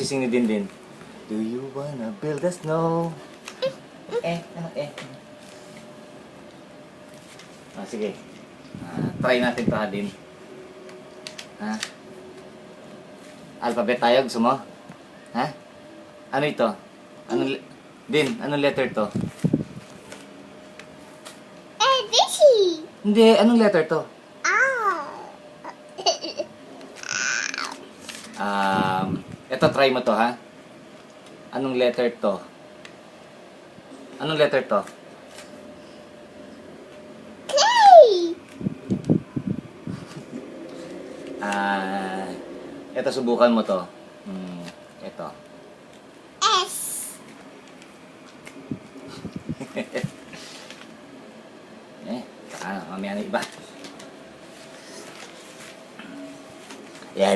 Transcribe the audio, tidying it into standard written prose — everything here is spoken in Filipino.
sising ni Dindin? Do you wanna build a snow? Ano sige. Try natin to, ha, Din. Ha? Alphabet tayo, gusto mo? Ha? Ano ito? Din, anong letter to? ABC. Hindi, anong letter to? Ito, try mo to, ha? Anong letter to? Anong letter to? K. Ito, subukan mo to. Ito. S. Mamaya na iba. Yeah,